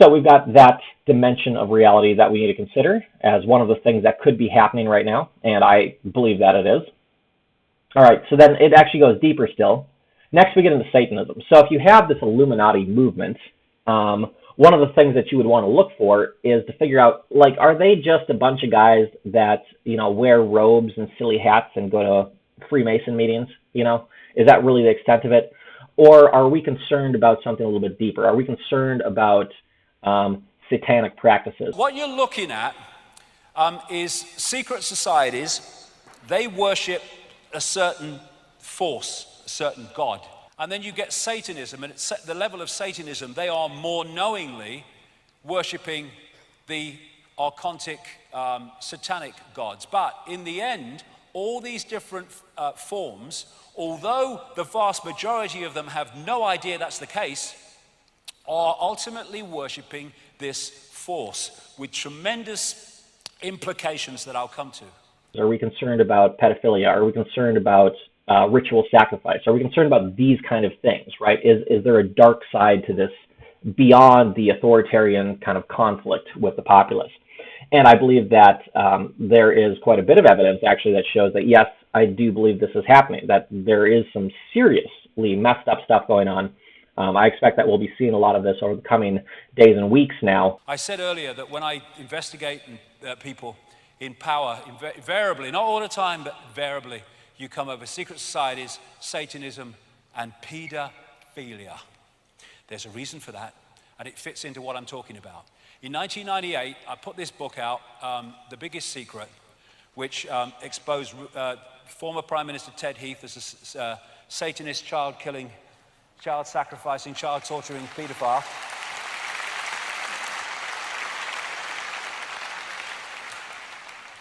So we've got that dimension of reality that we need to consider as one of the things that could be happening right now, and I believe that it is. All right, so then it actually goes deeper still. Next, we get into Satanism. So if you have this Illuminati movement, one of the things that you would want to look for is to figure out, like, are they just a bunch of guys that, wear robes and silly hats and go to Freemason meetings? Is that really the extent of it? Or are we concerned about something a little bit deeper? Are we concerned about satanic practices? What you're looking at is secret societies. They worship a certain force, a certain god. And then you get Satanism, and at the level of Satanism, they are more knowingly worshipping the archontic, satanic gods. But in the end, all these different forms, although the vast majority of them have no idea that's the case, are ultimately worshipping this force with tremendous implications that I'll come to. Are we concerned about pedophilia? Are we concerned about ritual sacrifice? Are we concerned about these kind of things, right? Is there a dark side to this beyond the authoritarian kind of conflict with the populace? And I believe that there is quite a bit of evidence actually that shows that, yes, I do believe this is happening, that there is some seriously messed up stuff going on. I expect that we'll be seeing a lot of this over the coming days and weeks now. I said earlier that when I investigate people in power, invariably, not all the time, but invariably, you come over secret societies, Satanism, and pedophilia. There's a reason for that, and it fits into what I'm talking about. In 1998, I put this book out, The Biggest Secret, which exposed former Prime Minister Ted Heath as a Satanist, child-killing, child-sacrificing, child-torturing pedophile.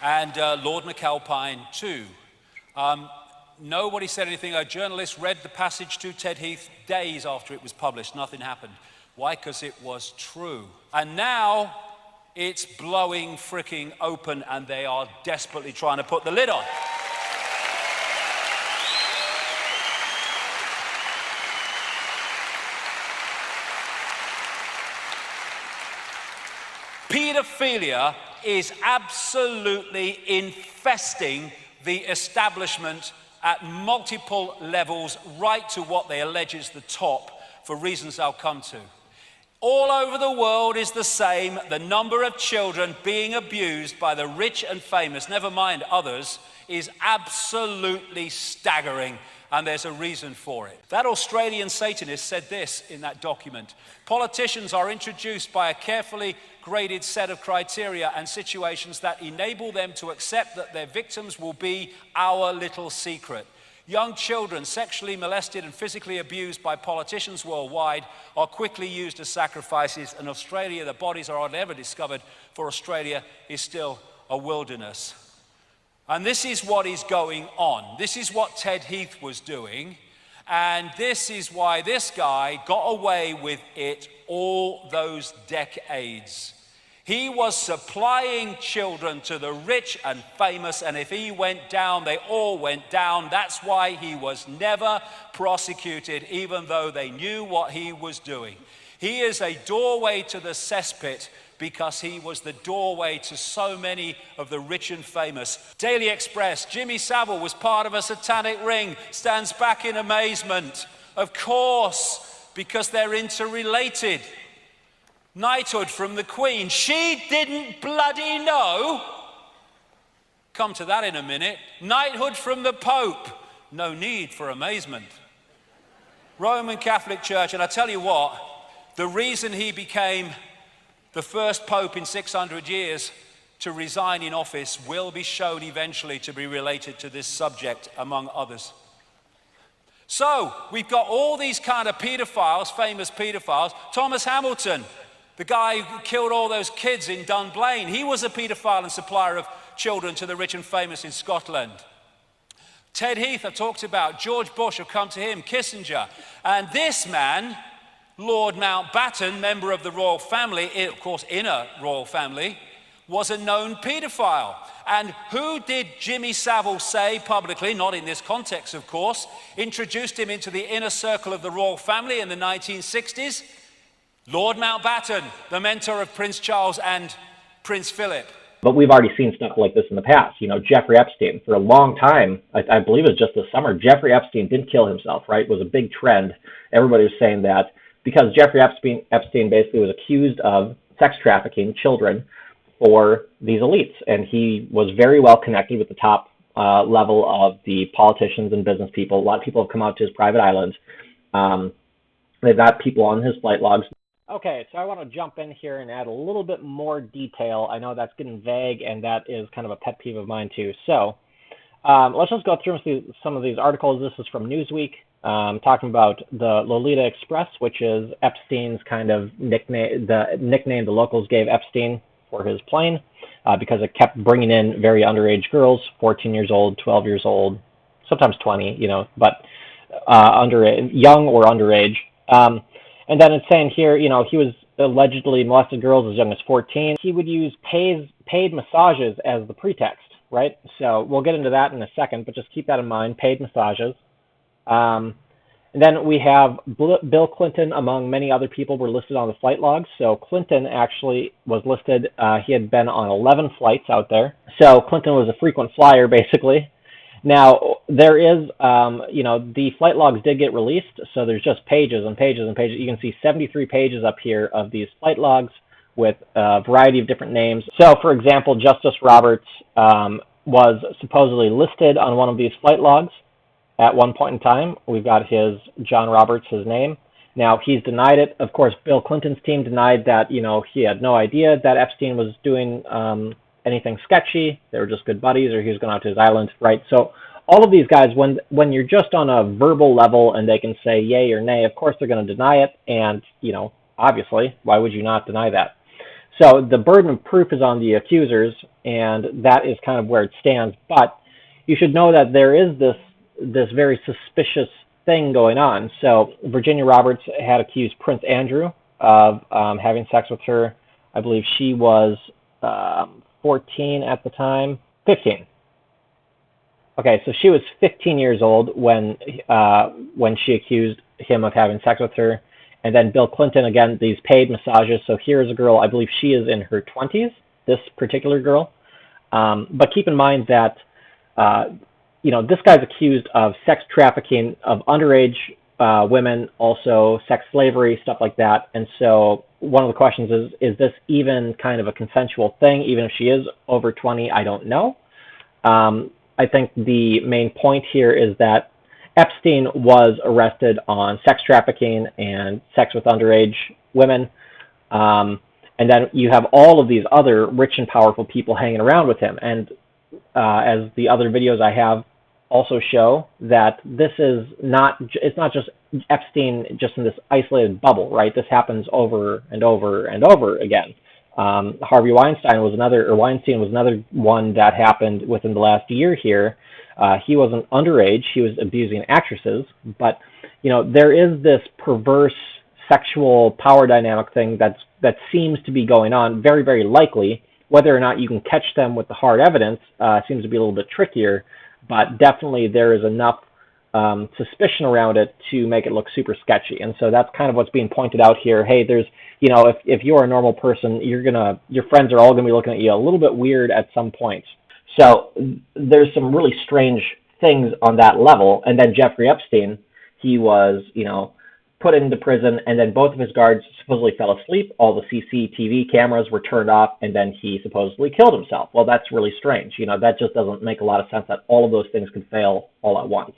And Lord McAlpine, too. Nobody said anything. A journalist read the passage to Ted Heath days after it was published. Nothing happened. Why? Because it was true. And now it's blowing freaking open, and they are desperately trying to put the lid on. Pedophilia is absolutely infesting the establishment at multiple levels, right to what they allege is the top, for reasons I'll come to. All over the world is the same. The number of children being abused by the rich and famous, never mind others, is absolutely staggering. And there's a reason for it. That Australian Satanist said this in that document: politicians are introduced by a carefully graded set of criteria and situations that enable them to accept that their victims will be our little secret. Young children sexually molested and physically abused by politicians worldwide are quickly used as sacrifices. In Australia, the bodies are hardly ever discovered, for Australia is still a wilderness. And this is what is going on. This is what Ted Heath was doing. And this is why this guy got away with it all those decades. He was supplying children to the rich and famous, and if he went down, they all went down. That's why he was never prosecuted, even though they knew what he was doing. He is a doorway to the cesspit, because he was the doorway to so many of the rich and famous. Daily Express: Jimmy Savile was part of a satanic ring, stands back in amazement. Of course, because they're interrelated. Knighthood from the Queen: she didn't bloody know. Come to that in a minute. Knighthood from the Pope: no need for amazement. Roman Catholic Church, and I tell you what, the reason he became the first Pope in 600 years to resign in office will be shown eventually to be related to this subject, among others. So, we've got all these kind of pedophiles, famous pedophiles. Thomas Hamilton, the guy who killed all those kids in Dunblane, he was a pedophile and supplier of children to the rich and famous in Scotland. Ted Heath, I talked about. George Bush, I've come to him. Kissinger. And this man, Lord Mountbatten, member of the royal family, of course, inner royal family, was a known paedophile. And who did Jimmy Savile say publicly, not in this context, of course, introduced him into the inner circle of the royal family in the 1960s? Lord Mountbatten, the mentor of Prince Charles and Prince Philip. But we've already seen stuff like this in the past. You know, Jeffrey Epstein, for a long time, I believe it was just this summer, Jeffrey Epstein didn't kill himself, right? It was a big trend. Everybody was saying that because Jeffrey Epstein basically was accused of sex trafficking children for these elites. And he was very well connected with the top level of the politicians and business people. A lot of people have come out to his private island. They've got people on his flight logs. Okay, so I want to jump in here and add a little bit more detail. I know that's getting vague, and that is kind of a pet peeve of mine too. So let's just go through some of these articles. This is from Newsweek, talking about the Lolita Express, which is Epstein's kind of nickname, the nickname the locals gave Epstein for his plane, because it kept bringing in very underage girls, 14 years old, 12 years old, sometimes 20, you know, but young or underage. And then it's saying here, you know, he was allegedly molested girls as young as 14. He would use paid massages as the pretext, right? So we'll get into that in a second, but just keep that in mind, paid massages. And then we have Bill Clinton, among many other people, were listed on the flight logs. So Clinton actually was listed. He had been on 11 flights out there. So Clinton was a frequent flyer, basically. Now, there is, you know, the flight logs did get released, so there's just pages and pages and pages. You can see 73 pages up here of these flight logs with a variety of different names. So, for example, Justice Roberts was supposedly listed on one of these flight logs at one point in time. We've got John Roberts, his name. Now, he's denied it. Of course, Bill Clinton's team denied that, you know, he had no idea that Epstein was doing anything sketchy. They were just good buddies, or he was going out to his island, right? So all of these guys, when you're just on a verbal level and they can say yay or nay, of course they're going to deny it. And, you know, obviously, why would you not deny that? So the burden of proof is on the accusers, and that is kind of where it stands. But you should know that there is this very suspicious thing going on. So Virginia Roberts had accused Prince Andrew of having sex with her. I believe she was 14 at the time, 15. Okay, so she was 15 years old when she accused him of having sex with her. And then Bill Clinton, again, these paid massages. So here's a girl, I believe she is in her 20s, this particular girl. But keep in mind that, you know, this guy's accused of sex trafficking of underage women, also sex slavery, stuff like that. And so one of the questions is this even kind of a consensual thing? Even if she is over 20, I don't know. I think the main point here is that Epstein was arrested on sex trafficking and sex with underage women. And then you have all of these other rich and powerful people hanging around with him. And as the other videos I have also show, that this is it's not just Epstein just in this isolated bubble, right? This happens over and over and over again. Harvey Weinstein was another one that happened within the last year here. He wasn't underage, he was abusing actresses, but you know, there is this perverse sexual power dynamic thing that seems to be going on, very, very likely. Whether or not you can catch them with the hard evidence seems to be a little bit trickier, but definitely there is enough suspicion around it to make it look super sketchy. And so that's kind of what's being pointed out here. Hey, there's, you know, if you're a normal person, your friends are all gonna be looking at you a little bit weird at some point. So there's some really strange things on that level. And then Jeffrey Epstein, he was, you know, put into prison, and then both of his guards supposedly fell asleep. All the CCTV cameras were turned off, and then he supposedly killed himself. Well, that's really strange. You know, that just doesn't make a lot of sense that all of those things could fail all at once.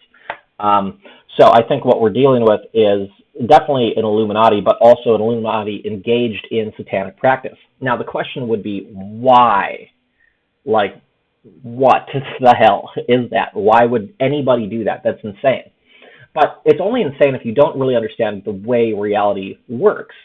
So I think what we're dealing with is definitely an Illuminati, but also an Illuminati engaged in satanic practice. Now, the question would be, why? Like, what the hell is that? Why would anybody do that? That's insane. But it's only insane if you don't really understand the way reality works.